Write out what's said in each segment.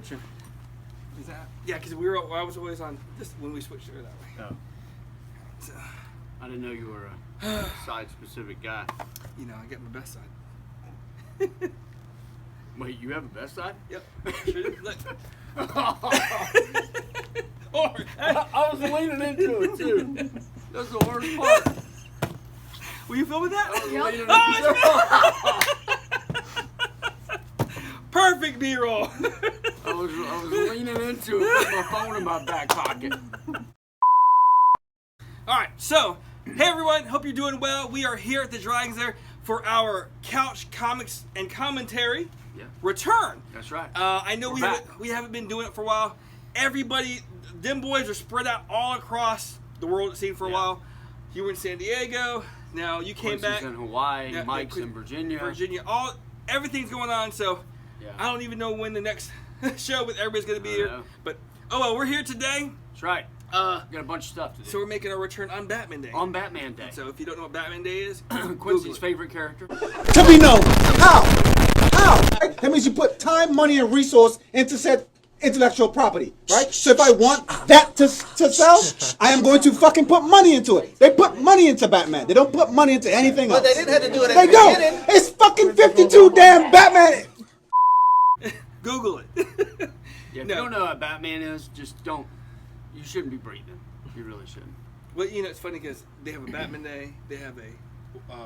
switching? Is that? Yeah, because I was always on this when we switched over that way. Oh. So, I didn't know you were a side-specific guy. you know, I get my best side. Wait, you have a best side? Yep. Sure do. Look. I was leaning into it too. That's the worst part. Were you filming that? Perfect B-roll. I was leaning into it with my phone in my back pocket. All right, so hey everyone, hope you're doing well. We are here at the Dragons Lair for our couch comics and commentary return. That's right. I know we haven't been doing it for a while. Everybody, them boys are spread out all across the world. It seemed for a while. You were in San Diego. Now you came back. in Hawaii. Mike's in Virginia. Everything's going on. So I don't even know when the next show with everybody's going to be here. But oh well, we're here today. That's right. Got a bunch of stuff to do. So we're making our return on Batman Day. On Batman Day. So if you don't know what Batman Day is, Quincy's favorite character. To be known. How? That means you put time, money, and resource into said intellectual property, right? So if I want that to sell, I am going to fucking put money into it. They put money into Batman. They don't put money into anything else. But they didn't have to do it at They the don't. beginning. It's fucking 52 damn Batman. Google it. Yeah, if you don't know what Batman is, just don't. You shouldn't be breathing. You really shouldn't. Well, you know, it's funny because they have a Batman Day. They have a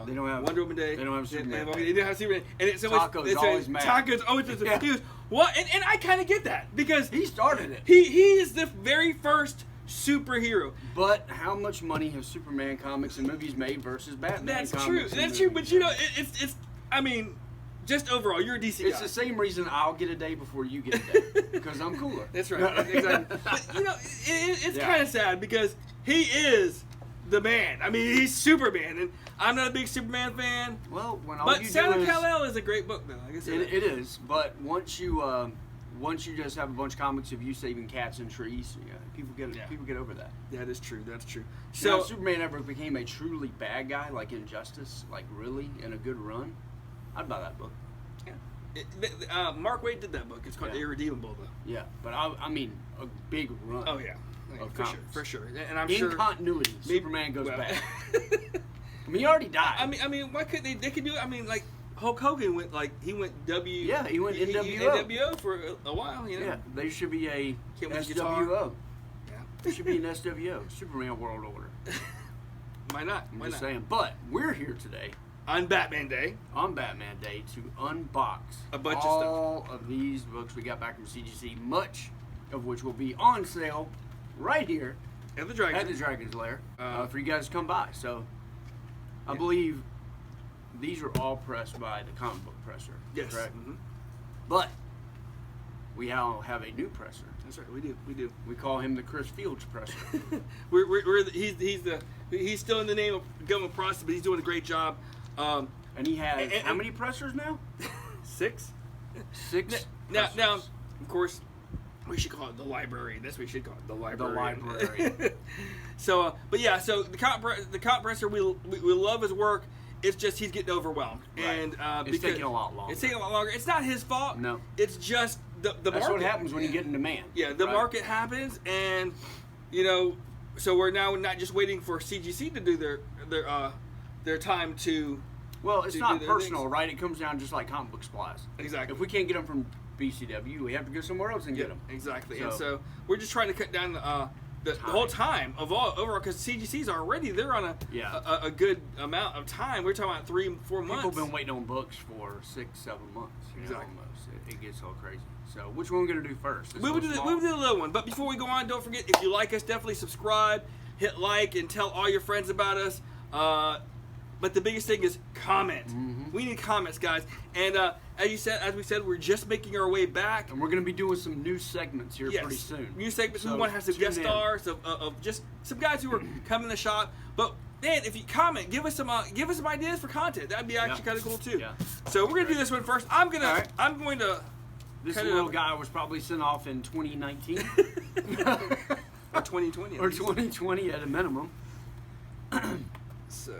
they don't have Wonder Woman Day. They don't have Superman. They don't have Superman. And it's always Taco's always mad. Taco's always just confused. What? And I kind of get that because he started it. He is the very first superhero. But how much money have Superman comics and movies made versus Batman? That's comics true. and That's movies? true. But you know, it's. I mean, just overall, you're a DC guy. It's the same reason I'll get a day before you get a day because I'm cooler. That's right. Exactly. But you know, it's kind of sad because he is the man. I mean, he's Superman, and I'm not a big Superman fan. Well, when all but you Sound do of is, Kal-El is a great book, though. Like I said, it is. But once you just have a bunch of comics of you saving cats and trees, people get over that. That is true. That's true. So if Superman ever became a truly bad guy, like Injustice, like really in a good run, I'd buy that book. Yeah. Mark Waid did that book. It's called Irredeemable, though. Yeah, but I mean a big run. Oh yeah. For sure. And I'm in sure continuity, Superman goes bad. I mean, he already died. I mean, why couldn't they could do it? I mean, like Hulk Hogan went he went NWO. NWO for a while, you know. Yeah, there should be a SWO. Yeah, there should be an SWO, Superman World Order. Why not? I'm just saying. But we're here today on Batman Day. On Batman Day to unbox a bunch of stuff. All of these books we got back from CGC, much of which will be on sale right here at the Dragons Lair for you guys to come by. So I believe these are all pressed by the comic book presser. Yes. Correct? Mm-hmm. But we now have a new presser. That's right. We do. We call him the Chris Fields presser. He's still in the name of government process, but he's doing a great job. And he has how many pressers now? 6. 6. Now, of course, we should call it the library. That's what we should call it, the library. The library. So, but yeah, so the comp presser, we love his work. It's just he's getting overwhelmed, right. And it's taking a lot longer. It's taking a lot longer. It's not his fault. No, it's just the market. That's what happens when you get in demand. Yeah, the market happens, and you know, so we're now not just waiting for CGC to do their time to. Well, it's not personal, right? It comes down just like comic book supplies. Exactly. If we can't get them from BCW, we have to go somewhere else and get them. Exactly. And so we're just trying to cut down the whole time of overall, because CGC's already, they're on a good amount of time. We're talking about 3-4 months. People have been waiting on books for 6-7 months. Exactly. Almost. It gets all crazy. So which one are we going to do first? We'll do the little one. But before we go on, don't forget, if you like us, definitely subscribe, hit like, and tell all your friends about us. But the biggest thing is comment. Mm-hmm. We need comments, guys. And as we said, we're just making our way back. And we're going to be doing some new segments here pretty soon. New segments. So we want to have some guest stars of just some guys who are coming to the shop. But man, if you comment, give us some ideas for content. That'd be actually kind of cool too. Yeah. So we're gonna do this one first. I'm going to. This little guy was probably sent off in 2019 or 2020. Or 2020 at a minimum. So.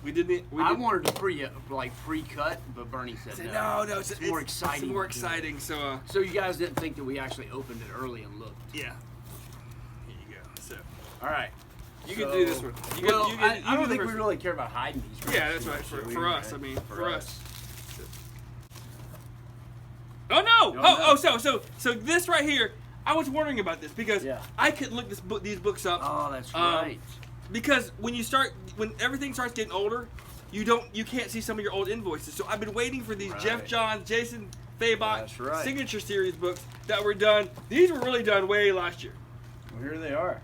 We did the. We I did, wanted to pre-cut, but Bernie said no, It's more exciting. It's more exciting. So. So you guys didn't think that we actually opened it early and looked. Yeah. Here you go. So. All right. You can do this one. I don't think we really care about hiding these. Right? Yeah, that's right. For us, right? I mean, For for us. us. Oh no! Oh, So this right here, I was wondering about this because Yeah. I could look these books up. Oh, that's right. Because when everything starts getting older, you can't see some of your old invoices. So I've been waiting for these Right. Jeff Johns, Jason Fabach That's right. signature series books that were done. These were really done way last year. Well, here they are.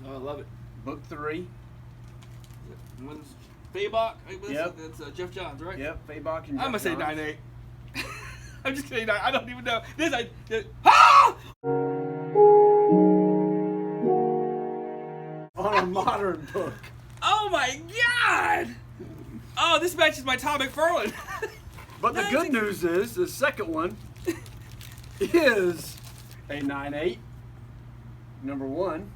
Oh, I love it. Book 3. One's Fabach. Yep. That's Jeff Johns, right? Yep, Fabach and I'm gonna Jeff say Johns. 9/8. I'm just kidding. I don't even know. Ah! On a modern book. Oh my God! Oh, this matches my Tom McFarlane. But the Nice. good news is the second one is a 9/8. Number 1.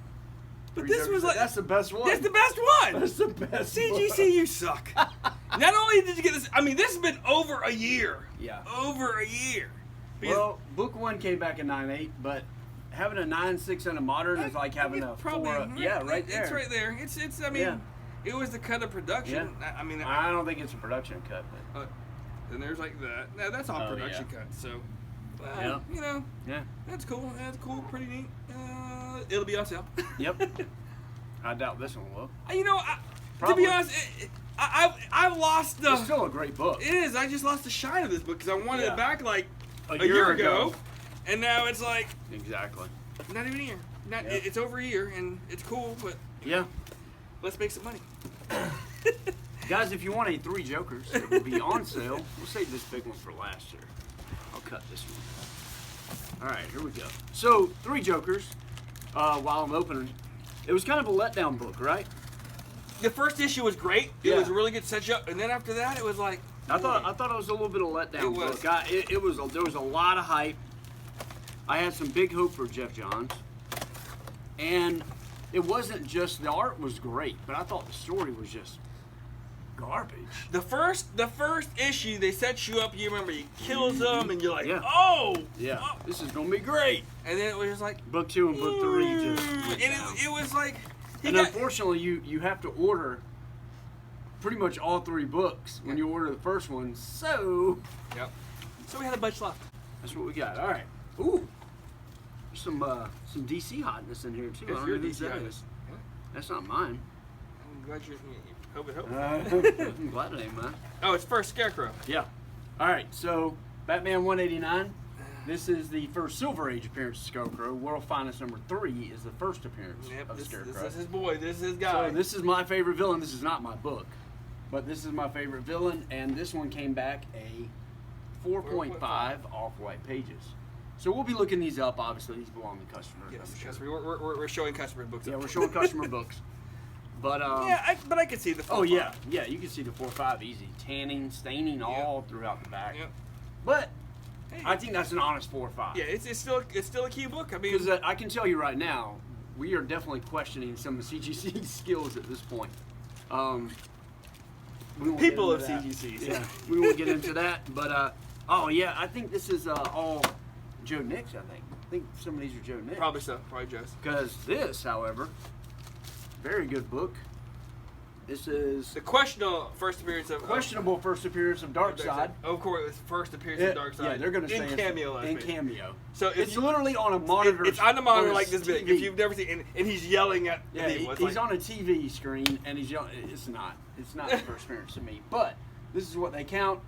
But this was like that's the best one. That's the best one. That's the best CGC, one. you suck. Not only did you get this, I mean, this has been over a year. Yeah. Over a year. Because Well, book 1 came back in 9/8, but having a 9/6 and a modern is like having a 4. Yeah, right there. It's right there. It's. I mean, Yeah. it was the cut of production. I mean, I don't think it's a production cut, but and there's like that. Now that's all Oh, production yeah. cut. So, Yeah. you know, yeah. that's cool. That's cool. Pretty neat. It'll be on sale. Yep. I doubt this one will. You know, to Probably. be honest, I've lost the. It's still a great book. It is. I just lost the shine of this book because I wanted Yeah. it back like A a year ago. ago, and now it's like Exactly. not even a year. Yeah. It's over a year, and it's cool, but Yeah. let's make some money. Guys, if you want a 3 Jokers that will be on sale, we'll save this big one for last year. I'll cut this one. All right, here we go. So, 3 Jokers, while I'm opening, it was kind of a letdown book, right? The first issue was great. It Yeah. was a really good setup, and then after that, it was like I thought it was a little bit of a letdown It was. book. There was a lot of hype. I had some big hope for Jeff Johns, and it wasn't just the art was great, but I thought the story was just garbage. the first issue. They set you up. You remember he kills them, and you're like, Yeah. oh, Yeah, oh. this is gonna be great. And then it was just like, Book 2 and book 3 just went and down. it was like, he And got, unfortunately, you have to order pretty much all 3 books when you order the first one. So yep. So we had a bunch left. that's what we got. All right. Ooh, there's some DC hotness in here too. I If don't you're know whose DC that hotness. is. That's not mine. I'm glad you're. Hope. I'm glad it ain't mine. Oh, it's first Scarecrow. Yeah. All right. So Batman 189. This is the first Silver Age appearance of Scarecrow. World Finest number 3 is the first appearance Yep. of This Scarecrow. is his boy. This is his guy. So this is my favorite villain. This is not my book, but this is my favorite villain, and this one came back a 4.5 off-white pages. So we'll be looking these up. Obviously, these belong to customers. Yes, I'm because sure. we're showing customer books. Yeah, up. we're showing customer books. But but I can see the. oh yeah, you can see the 4.5 easy, tanning, staining all throughout the back. Yep. But Hey. I think that's an honest 4.5. Yeah, it's still a key book. I mean, Because I can tell you right now, we are definitely questioning some of CGC skills at this point. We won't get people of into that. CGCs. Yeah, we won't get into that. But oh yeah, I think this is all Joe Nix. I think some of these are Joe Nix. Probably so. Probably Joe's. Because this, however, very good book. This is The questionable first appearance of questionable first appearance of Darkseid. Of course, it's first appearance Yeah, of Darkseid. yeah, they're gonna in say cameo. in cameo. So if It's you- literally on a monitor. It's on the monitor a like this big. TV. If you've never seen, and he's yelling at Yeah, people. It's he's like, on a TV screen and he's yelling. It's not the first appearance to me, but this is what they count.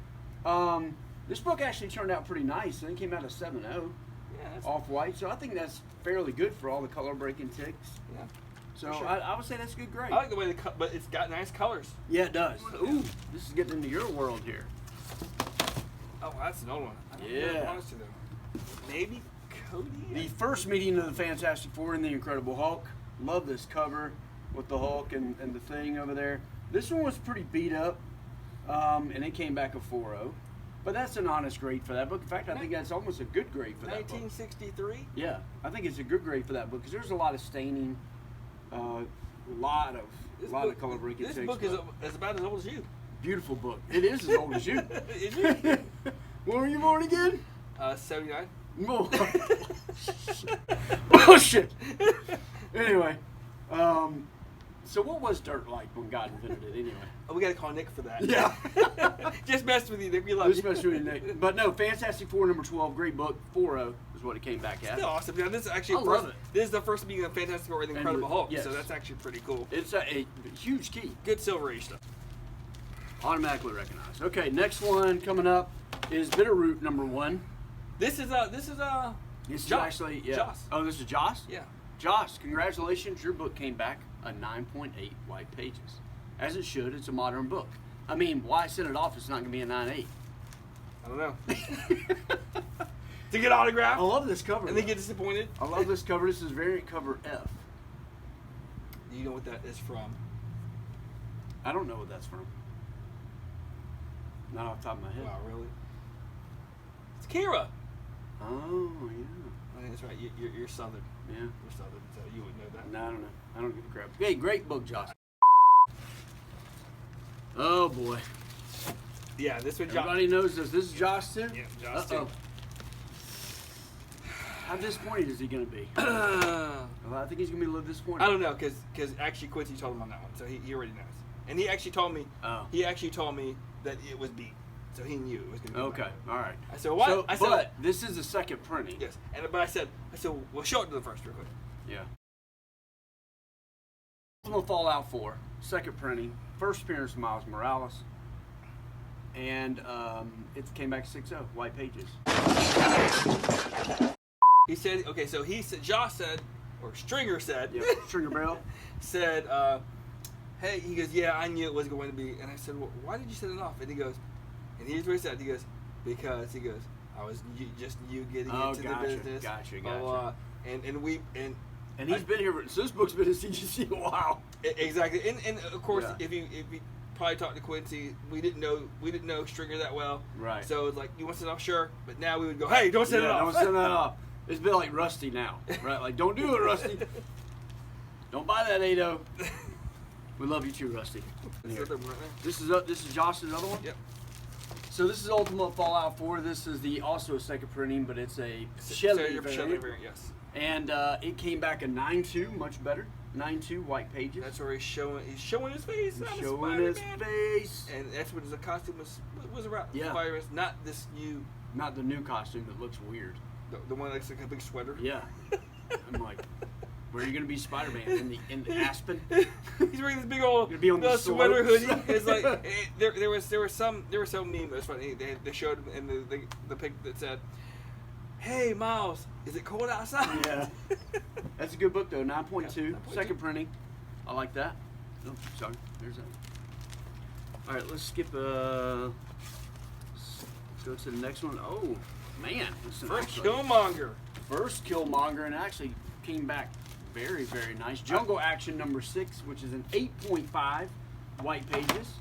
This book actually turned out pretty nice. And it came out as 7.0 yeah, that's, off white, so I think that's fairly good for all the color breaking ticks. yeah. So For sure. I would say that's a good grade. I like the way but it's got nice colors. Yeah, it does. Ooh, this is getting into your world here. Oh, that's an old one. I don't know Yeah. what it belongs to, though. Maybe Cody. The first meeting of the Fantastic Four and the Incredible Hulk. Love this cover with the Hulk and the thing over there. This one was pretty beat up, and it came back a 4.0. But that's an honest grade for that book. In fact, I think that's almost a good grade for that book. 1963. Yeah, I think it's a good grade for that book because there's a lot of staining, a lot of A lot of color breaking This things. book is about as old as you. Beautiful book. It is as old as you. Is you? When were you born again? 79. Oh, oh shit. Anyway, so what was dirt like when God invented it anyway? Oh, we gotta call Nick for that. Yeah. Just messed with you, Nick. We love you. Especially Nick. But no, Fantastic Four number 12, great book. 4-0 is what it came back at. Still awesome. Now, this is actually I love it. This is the first beginning of Fantastic Four with Incredible Hulk, yes. so that's actually pretty cool. It's a huge key. Good Silver Age stuff. Automatically recognized. Okay, next one coming up is Bitterroot number 1. This is This is Joss. actually, yeah. Joss. Oh, this is Joss? Yeah. Joss, congratulations. Your book came back a 9.8 white pages. As it should. It's a modern book. I mean, why send it off? It's not going to be a 9.8. I don't know. To get autographed I love this cover. and then get disappointed. I love this cover. This is variant cover F. Do you know what that is from? I don't know what that's from. Not off the top of my head. Wow, really? It's Kira. Oh, yeah. I think that's right. You're Southern. Yeah. You're Southern, so you would know that. No, I don't know. I don't give a crap. Hey, great book, Josh. Oh, boy. Yeah, this one. Everybody knows this. This is Josh, too? Yeah, Josh too. Uh-oh. How disappointed is he going to be? I Well, I think he's going to be a little disappointed. don't know, because actually Quincy told him on that one, so he already knows. And he actually told me. Oh. He actually told me that it was B, so he knew it was going to be. Okay, all right. I said, what? So, I said, but this is the second printing. yes. But I said, well, show it to the first real quick. Yeah. Ultimate Fallout 4, second printing, first appearance of Miles Morales, and it came back 6-0, white pages. He said, okay, so he said, Josh said, or Stringer said, Yeah, Stringer Bell. said, hey, he goes, yeah, I knew it was going to be, and I said, well, why did you set it off? And he goes, and here's what he said, he goes, because, he goes, I was just you getting into gotcha, the business. Gotcha. And he's been here, so this book's been in CGC a while. Exactly, and of course, Yeah. if you probably talked to Quincy, we didn't know Stringer that well, Right. So it's like, you want to set it off, sure, but now we would go, hey, don't set it off. Don't send that off. It's been like Rusty now, right? Like, don't do it, Rusty. Don't buy that 8-0. We love you too, Rusty. Is that the one right This there? is Josh's other one. Yep. So this is Ultimate Fallout 4. This is also a second printing, but it's a Shelley variant. Yes. And it came back a 9.2, much better. 9.2 white pages. That's where he's showing his face. He's I'm showing his Spider-Man. face. And that's what the costume was around. Yeah. Virus, not this new, Not the new costume that looks weird. the one that looks like a big sweater. Yeah. I'm like, where are you gonna be Spider-Man? In the Aspen? He's wearing this big old Gonna be on the sweater slopes. hoodie. It's like there was some meme that was funny. They showed him in the pic that said, "Hey Miles, is it cold outside?" Yeah. That's a good book though. 9.2, Yeah, 9.2. second printing. I like that. Oh, sorry. There's that. All right, let's skip. Let's go to the next one. Oh man, this is First actually- Killmonger. First Killmonger, and actually came back very, very nice. Jungle Action number 6, which is an 8.5 white pages.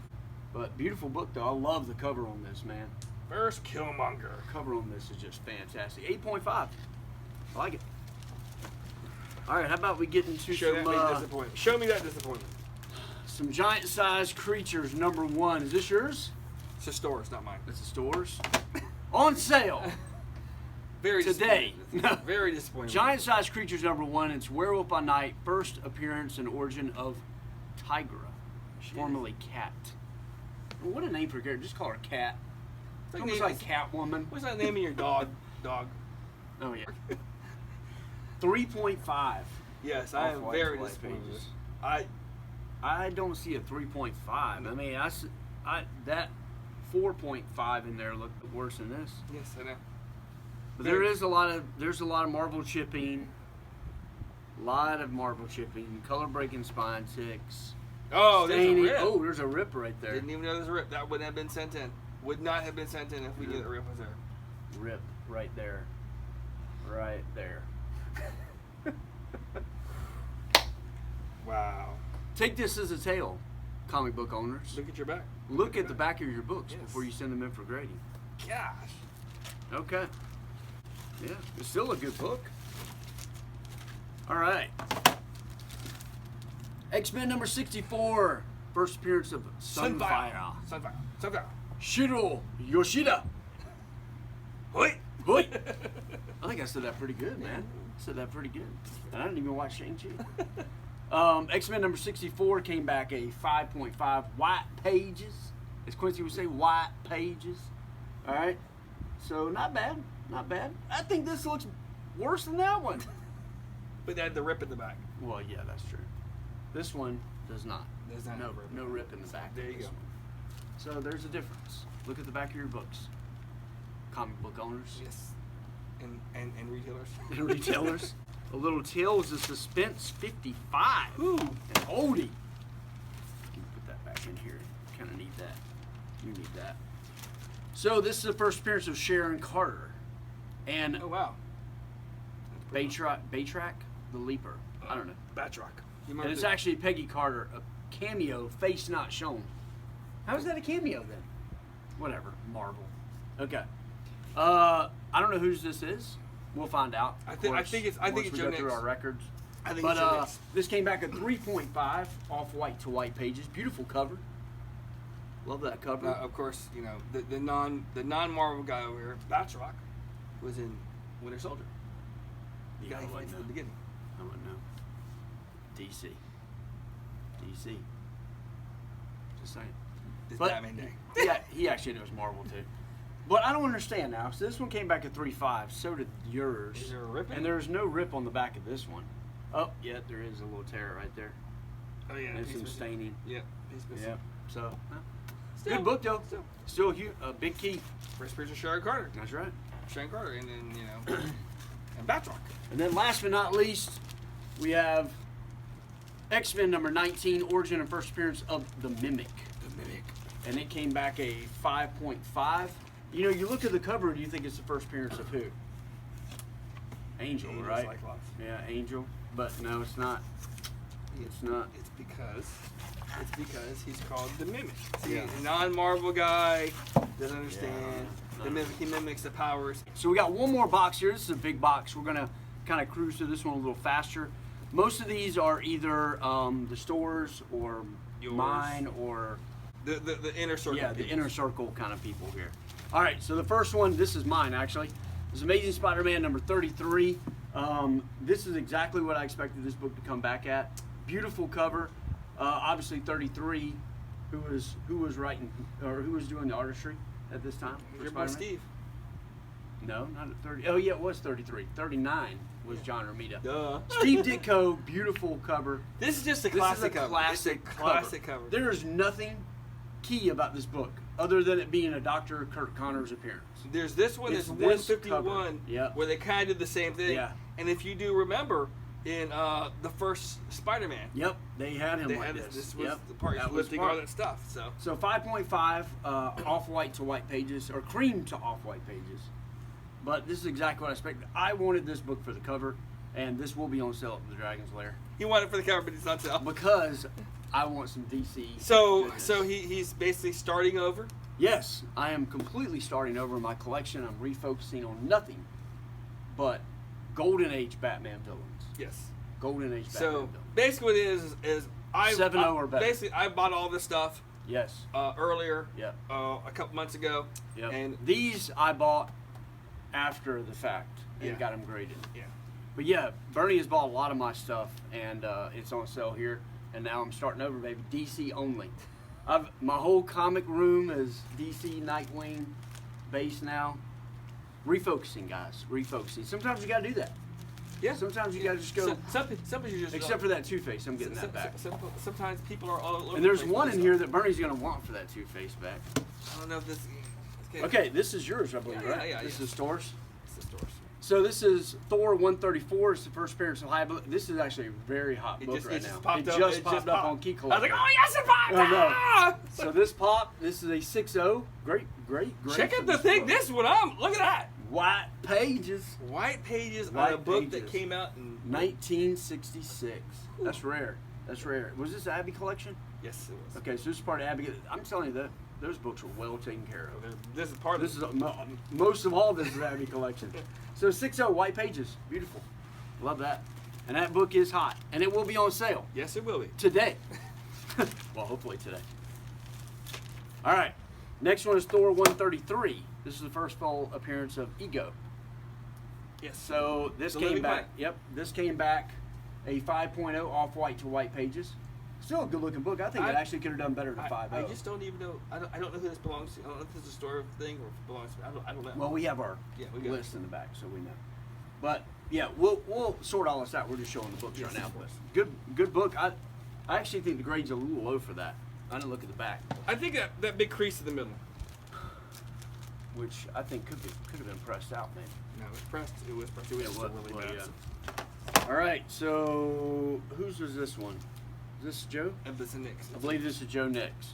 But beautiful book though. I love the cover on this, man. First Killmonger. The cover on this is just fantastic. 8.5. I like it. All right, how about we get into Show me that disappointment. some giant-sized creatures number 1. Is this yours? It's a store. It's not mine. It's the stores. On sale. Very Today. disappointed. Very disappointed. Giant-sized creatures number 1. It's Werewolf by Night. First appearance and origin of Tigra, formerly Cat. Well, what a name for a character. Just call her Cat. It's Almost like Catwoman. What's that name of your dog? Dog. Oh yeah. 3.5. Yes, I Off am white very white disappointed. pages. I don't see a 3.5. I mean, that 4.5 in there looked worse than this. yes, I know. But there's a lot of marble chipping. Color breaking spine ticks. Oh, there's a staining. rip. Oh, there's a rip right there. Didn't even know there's a rip. That wouldn't have been sent in. Would not have been sent in if we knew the rip was there. Rip right there. Right there. Wow. Take this as a tale, comic book owners. Look at your back. Look at the back of your books Yes. before you send them in for grading. Gosh. Okay. Yeah, it's still a good book. All right. X-Men number 64. First appearance of Sunfire. Sunfire. Shiro Yoshida. Hoi. Hoi. I think I said that pretty good, man. I said that pretty good. And I didn't even watch Shang-Chi. X-Men number 64 came back a 5.5 white pages. As Quincy would say, white pages. All right. So not bad. Not bad. I think this looks worse than that one. But they had the rip in the back. Well, yeah, that's true. This one does not. There's not No rip in the back. There you of this go. one. So there's a difference. Look at the back of your books. Comic book owners. Yes. And retailers. And retailers. A Little Tales of Suspense 55. Ooh. An oldie. You can put that back in here. Kind of need that. You need that. So this is the first appearance of Sharon Carter. And Oh, wow. Baytrack, the Leaper. I don't know. Batroc. And it's actually Peggy Carter, a cameo, face not shown. How is that a cameo then? Whatever, Marvel. Okay. I don't know whose this is. We'll find out. I think once it's we Joe go through Nix. our records. I think But it's Joe Nix. this came back at 3.5 off white to white pages. Beautiful cover. Love that cover. Of course, you know the non Marvel guy over here, Batroc, was in Winter Soldier. The Yeah, guy I he wouldn't fights at the know. beginning. I wouldn't know. DC. Just saying. It's But- Batman Day. Yeah, he actually knows Marvel too. But I don't understand now. So this one came back at 3.5. So did yours. Is there a rip in And it? there's no rip on the back of this one. Oh, yeah, there is a little tear right there. Oh yeah, And he's some missing. staining. Yep, he's missing. Yep. So, well, Still- good book though. still. Still a big key. First appearance of Sharon Carter. That's right. Sharon Carter, and then you know, and Batroc. And then last but not least, we have X-Men number 19, Origin and First Appearance of the Mimic. The Mimic. And it came back a 5.5. You know, you look at the cover and you think it's the first appearance of who? Angel, Angel's right? like lots. Yeah, Angel. But no, it's not. It's not. It's because he's called the Mimic. See, Yeah. a non-Marvel guy doesn't understand. Yeah. The Mimic, he mimics the powers. So we got one more box here. This is a big box. We're gonna kind of cruise through this one a little faster. Most of these are either the stores or Yours. mine or The inner circle. yeah, the people. inner circle kind of people here. All right, so the first one, this is mine actually. This is Amazing Spider-Man number 33. This is exactly what I expected this book to come back at. Beautiful cover. Obviously 33. Who was writing or who was doing the artistry at this time? for Your boy Spider-Man? Steve. No, not at 30. Oh yeah, it was 33. 39 was John Romita. Duh. Steve Ditko, beautiful cover. This is just a This classic is a cover. classic It's a classic cover. There is nothing key about this book other than it being a Dr. Kurt Connors appearance. There's this one It's that's this 151 cover. Yep. where they kind of did the same thing. Yeah. And if you do remember, in the first Spider-Man, Yep, they had him they like had this. this was Yep, the part that he's was lifting part. all that stuff. So So 5.5 off-white to white pages, or cream to off-white pages. But this is exactly what I expected. I wanted this book for the cover, and this will be on sale at the Dragon's Lair he wanted it for the cover, but it's on sale. because I want some DC. So goodness. so he's basically starting over. Yes, I am completely starting over my collection. I'm refocusing on nothing but Golden Age Batman villains. Yes. Golden Age Batman So villains. basically, what it is I 7-0 or better. Basically, I bought all this stuff Yes. earlier, Yep. a couple months ago, Yep. and These I bought after the fact and Yeah. got them graded. yeah. But yeah, Bernie has bought a lot of my stuff, and it's on sale here. And now I'm starting over, baby. DC only. My whole comic room is DC Nightwing base now. Refocusing, guys. Refocusing. Sometimes you gotta do that. Yeah. Sometimes you gotta just go. Sometimes you just Except for that Two-Face, I'm getting that back. Sometimes people are all over. And there's one in here that Bernie's gonna want for that Two-Face back. I don't know if this. Okay, this is yours, I believe, Yeah, right? yeah, This yeah. is Thor's. It's the stores. So this is Thor 134. It's the first appearance of High. This is actually a very hot book right now. popped It up. just It popped up popped. on Key I was like, Collector. oh yes, it popped! I know. Ah! So this pop. This is a 6.0. Great. Check for out the this thing. book. This one, look at that. White pages. White pages on White a book that pages. came out in 1966. That's rare. That's rare. Was this Abbey collection? Yes, it was. Okay, so this is part of Abbey. I'm telling you that those books are well taken care of. This is part of This is most of all. This is Abbey collection. So 6.0 white pages. Beautiful. Love that. And that book is hot. And it will be on sale Yes, it will be. today. Well, hopefully today. All right. Next one is Thor 133. This is the first full appearance of Ego. Yes. So this The came Living back. Planet. Yep, this came back a 5.0 off-white to white pages. Still a good-looking book. I think it actually could have done better than 5.0. I just don't even know. I don't know who this belongs to. I don't know if this is a store thing or if it belongs to. I don't know. Well, we have our we got list in the back, so we know. But yeah, we'll sort all this out. We're just showing the books Yes, right now. of course. Good book. I actually think the grade's a little low for that. I didn't look at the back, I think that big crease in the middle. which I think could have been pressed out, maybe. No, it was pressed. It was pressed. It was still really well, bad. yeah. All right, so whose was this one? Is this Joe? And this is Nick's. I believe this is Joe Nix.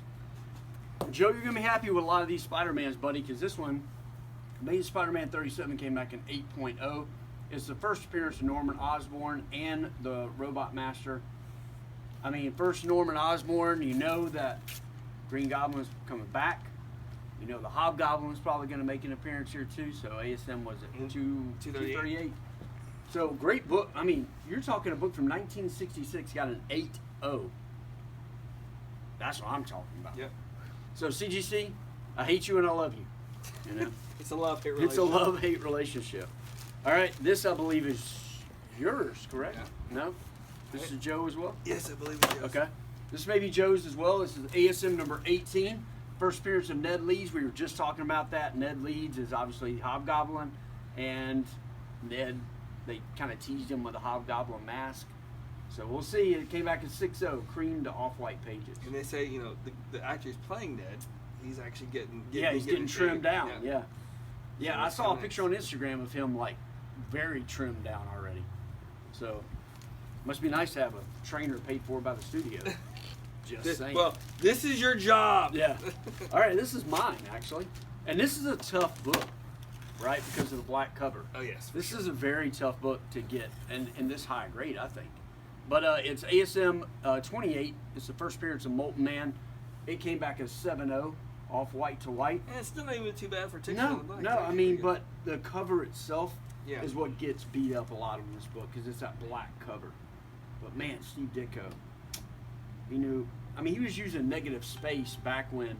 Joe, you're gonna be happy with a lot of these Spider-Mans, buddy, because this one, Amazing Spider-Man 37, came back in 8.0. It's the first appearance of Norman Osborn and the Robot Master. I mean, first Norman Osborn, you know that Green Goblin's coming back. You know the Hobgoblin's probably going to make an appearance here too. So ASM was at 238. So great book. I mean, you're talking a book from 1966 got an 8.0. That's what I'm talking about. Yep. So CGC, I hate you and I love you. You know, It's a love-hate relationship. it's a love-hate relationship. All right, this I believe is yours, correct? Yeah. No, this is Joe as well. Yes, I believe it is. Okay, this may be Joe's as well. This is ASM number 18. First appearance of Ned Leeds. We were just talking about that. Ned Leeds is obviously Hobgoblin, and Ned, they kind of teased him with a Hobgoblin mask. So we'll see. It came back at 6.0, cream to off-white pages. And they say, you know, the actor who's playing Ned, he's actually getting He's getting trimmed down. Yeah. So I it's saw a kinda picture on Instagram of him like very trimmed down already. So must be nice to have a trainer paid for by the studio. Just saying. Well, this is your job. Yeah. All right, this is mine actually, and this is a tough book, right? Because of the black cover. Oh yes. This is a very tough book to get, and in this high grade, I think. But it's ASM 28. It's the first appearance of Molten Man. It came back as 7.0, off white to white. And it's still not even too bad for texture. No, on the black. no. It's I actually mean, pretty but the cover itself Yeah. is what gets beat up a lot in this book because it's that black cover. But man, Steve Ditko, he knew. I mean, he was using negative space back when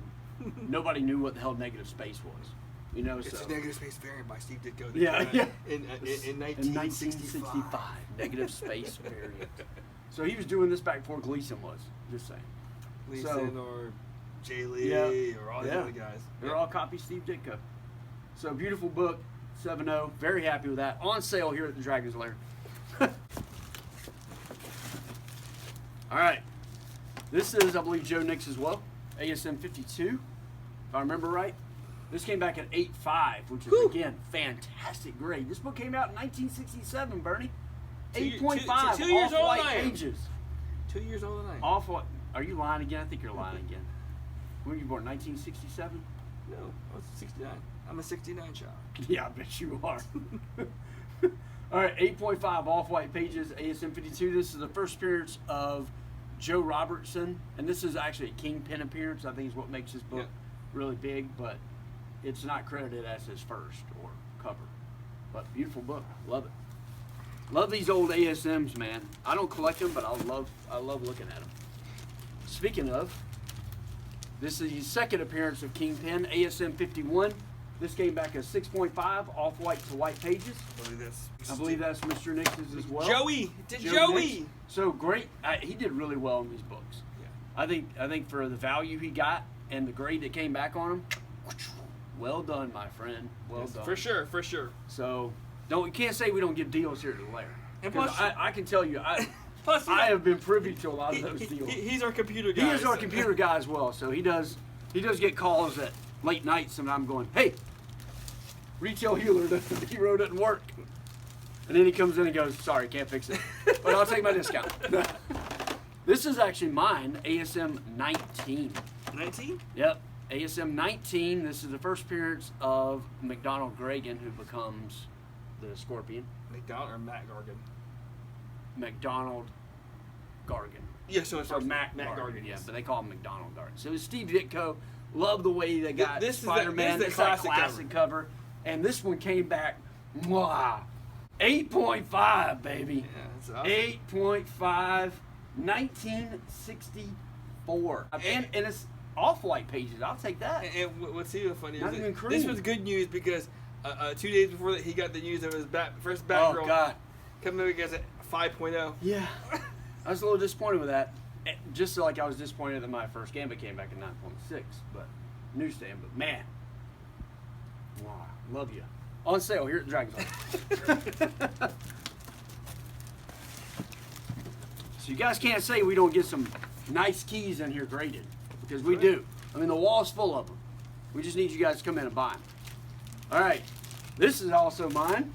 nobody knew what the hell negative space was. You know, good. It's so a negative space variant by Steve Ditko. that Yeah, came out yeah. In 1965. negative space variant. So he was doing this back before Gleason was. Just saying. Gleason or Jay Lee Yeah. or all the Yeah. other guys. They're all copy Steve Ditko. So beautiful book, 7.0. Very happy with that. On sale here at the Dragon's Lair. All right. This is, I believe, Joe Nix as well. ASM 52, if I remember right. This came back at 8.5, which is, Whew. again, fantastic grade. This book came out in 1967, Bernie. Two years 8.5 older than off-white I am. pages. 2 years older than I am. Off-white. Are you lying again? I think you're lying again. When were you born? 1967? No, I was 69. I'm a 69 child. Yeah, I bet you are. All right, 8.5 off-white pages, ASM 52. This is the first appearance of Joe Robertson, and this is actually a Kingpin appearance. I think is what makes this book really big, but it's not credited as his first or cover. But beautiful book, love it. Love these old ASMs, man. I don't collect them, but I love looking at them. Speaking of, this is his second appearance of Kingpin, ASM 51. This came back as 6.5 off-white to white pages. I believe that's Mr. Nix's as well. Joey! Did Joe Joey! Nix. So great. He did really well in these books. Yeah. I think for the value he got and the grade that came back on him, well done, my friend. Well done. For sure, for sure. So you can't say we don't give deals here at the Lair. And 'Cause plus- I can tell you, Plus, I have been privy to a lot of those deals. He's our computer guy. He is our computer guy as well, so he does get calls at late nights, and I'm going, hey, retail healer, hero doesn't work. And then he comes in and goes, sorry, can't fix it, but I'll take my discount. This is actually mine, ASM 19. 19? Yep, ASM 19. This is the first appearance of McDonald Gragan, who becomes the Scorpion. McDonald or Matt Gargan? McDonald Gargan. Yeah, so it's Or Matt Gargan, Gargan, yeah, yes. but they call him McDonald Gargan. So it's Steve Ditko. Love the way they got This is the- Spider-Man. this is It's the that classic classic cover. And this one came back, mwah. 8.5, baby. Yeah, that's awesome. 8.5, 1964. And it's off-white pages. I'll take that. And what's even funny Not is even that cream. this was good news because 2 days before that he got the news of his first Batgirl Oh, God. coming up against a 5.0. Yeah. I was a little disappointed with that. Just like I was disappointed that my first Gambit came back at 9.6, but newsstand. But man, wow, love you. On sale here at Dragon's Lair. So you guys can't say we don't get some nice keys in here graded, because we do. I mean, the wall's full of them. We just need you guys to come in and buy them. All right, this is also mine.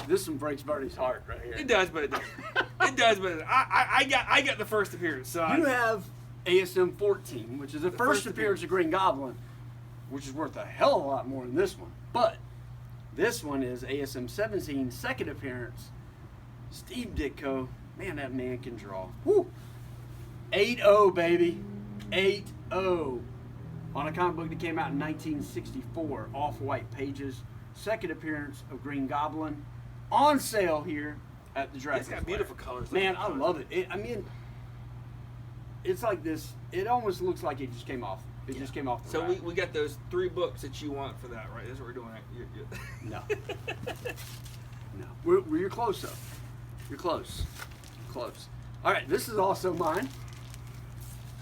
This one breaks Bernie's heart right here. It does, but it doesn't. It does, but it doesn't. I got the first appearance. So You have ASM 14, which is the first appearance of Green Goblin, which is worth a hell of a lot more than this one. But this one is ASM 17, second appearance. Steve Ditko, man, that man can draw. Woo! 8-0, baby. 8-0. On a comic book that came out in 1964, off-white pages. Second appearance of Green Goblin. On sale here at the Dragon's It's got beautiful colors. Man, I love it. I mean, it's like this. It almost looks like it just came off. It just came off the So rack. we got those 3 books that you want for that, right? That's what we're doing. Right? No. No. You're close, though. You're close. Close. All right, this is also mine.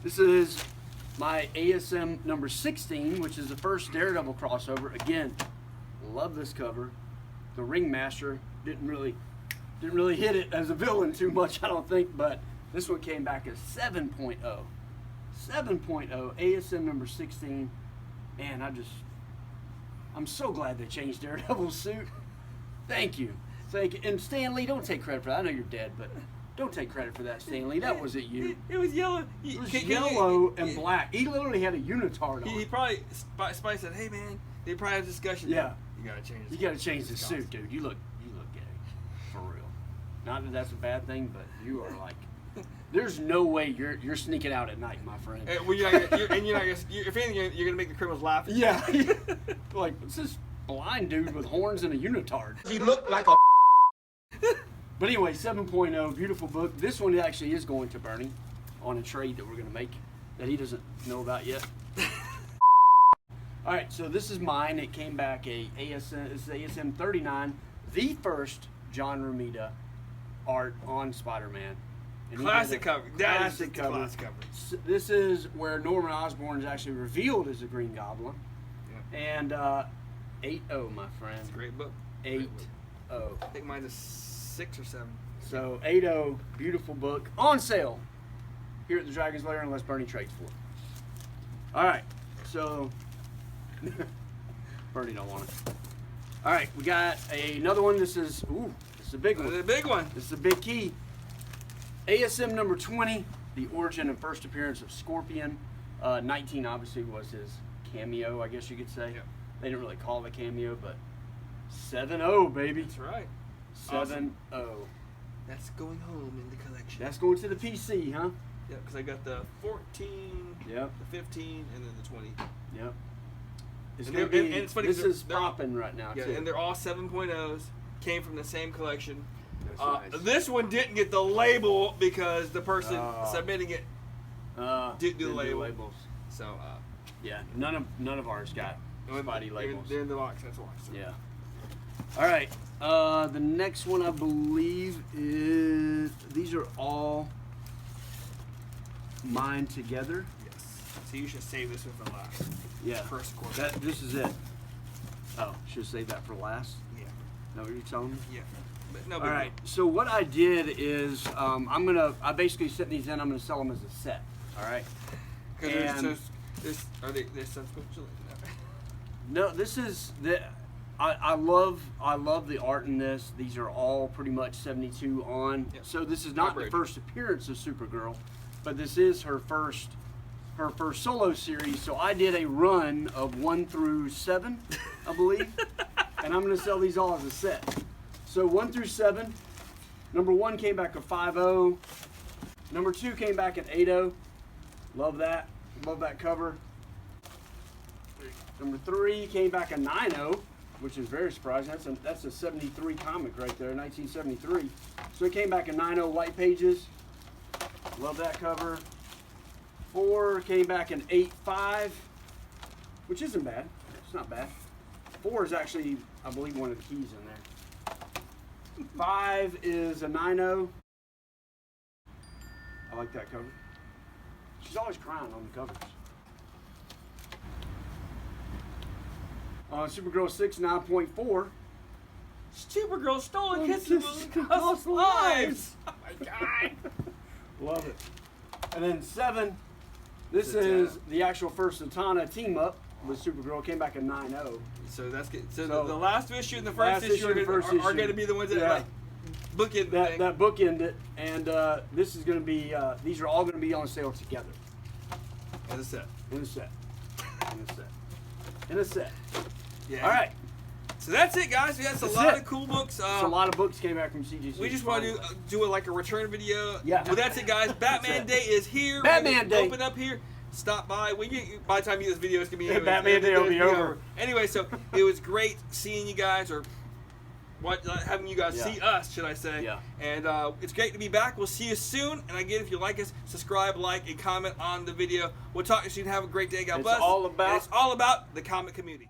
This is my ASM number 16, which is the first Daredevil crossover. Again, love this cover. The Ringmaster didn't really hit it as a villain too much, I don't think, but this one came back as 7.0. 7.0, ASM number 16. Man, I'm so glad they changed Daredevil's suit. Thank you. Thank you. And Stan Lee, don't take credit for that. I know you're dead, but don't take credit for that, Stan Lee. That wasn't you. It was yellow. It was yellow and black. He literally had a unitard on. He probably Spice said, "Hey man," they probably had a discussion. Yeah. You gotta change. You gotta change the suit, dude. You look gay. For real. Not that that's a bad thing, but you are like, there's no way you're sneaking out at night, my friend. Well, you're not gonna, if anything, you're gonna make the criminals laugh. Yeah. Like, what's this blind dude with horns and a unitard? He looked like a. But anyway, 7.0, beautiful book. This one actually is going to Bernie on a trade that we're going to make that he doesn't know about yet. All right, so this is mine. It came back this is ASM 39, the first John Romita art on Spider-Man. And he Classic did a cover. That is classic the cover. classic cover. This is where Norman Osborn is actually revealed as a Green Goblin. Yeah. And 8-0, my friend. It's a great book. 8-0. I think mine's a 6 or 7. So 8-0, beautiful book on sale here at the Dragon's Lair unless Bernie trades for it. All right, so Bernie don't want it. All right, we got another one. This is a big one. The big one. This is a big key. ASM number 20, the origin and first appearance of Scorpion. 19 obviously was his cameo, I guess you could say. Yeah. They didn't really call it a cameo, but 7-0, baby. That's right. 7-0. That's going home in the collection. That's going to the PC, huh? Yeah, because I got the 14, Yep. the 15, and then the 20. Yep. It's And gonna they're- be, and it's funny this 'cause is they're all- popping right now, Yeah, too. and they're all 7.0s. Came from the same collection. That's nice. This one didn't get the label because the person Oh. submitting it didn't do the labels. So Yeah, none of ours got Spidey labels. They're in the box. That's why. So. Yeah. All right. The next one I believe is these are all mine together. Yes. So you should save this one for last. Yeah. First quarter. This is it. Oh, should save that for last. Yeah. Is that what you're telling me? Yeah. But no. All right. So what I did is I basically set these in. I'm gonna sell them as a set. All right. And- Are they subsequential? No, this is the. I love the art in this. These are all pretty much 72 on. Yep. So this is not the Hybrid. first appearance of Supergirl, but this is her first solo series. So I did a run of 1 through 7, I believe, and I'm going to sell these all as a set. So 1 through 7. Number 1 came back at 5-0. Number 2 came back at 8-0. Love that. Love that cover. Number 3 came back at 9-0. which is very surprising. That's a 73 comic right there, 1973. So it came back in 9.0 white pages. Love that cover. 4 came back in 8.5, which isn't bad. It's not bad. 4 is actually, I believe, one of the keys in there. 5 is a 9.0. I like that cover. She's always crying on the covers. Supergirl 6, 9.4. Supergirl stolen Kisses kisses to of cost lives. Oh my god. Love it. And then 7, this Zatanna. is the actual first Zatanna team up with Supergirl. Came back in 9.0. So that's good. So, So, the last issue and the last first issue issue and the first are issue. going to be the ones that Yeah. like bookend the thing. That bookend it, and this is going to be. These are all going to be on sale together As I said. in a set. In a set. In a set. Yeah. All right. So that's it, guys. That's a That's lot it. of cool books. So a lot of books came back from CGC. We just want to do like a return video. Yeah. Well, that's it, guys. Batman it. Day is here. Batman Day. Open up here. Stop by. By the time you get this video, it's gonna be Batman Day will be over. Anyway, so it was great seeing you guys, or having you guys Yeah. see us, should I say? Yeah. And it's great to be back. We'll see you soon. And again, if you like us, subscribe, like, and comment on the video. We'll talk to you soon. Have a great day. God It's bless. all about- And it's all about the comic community.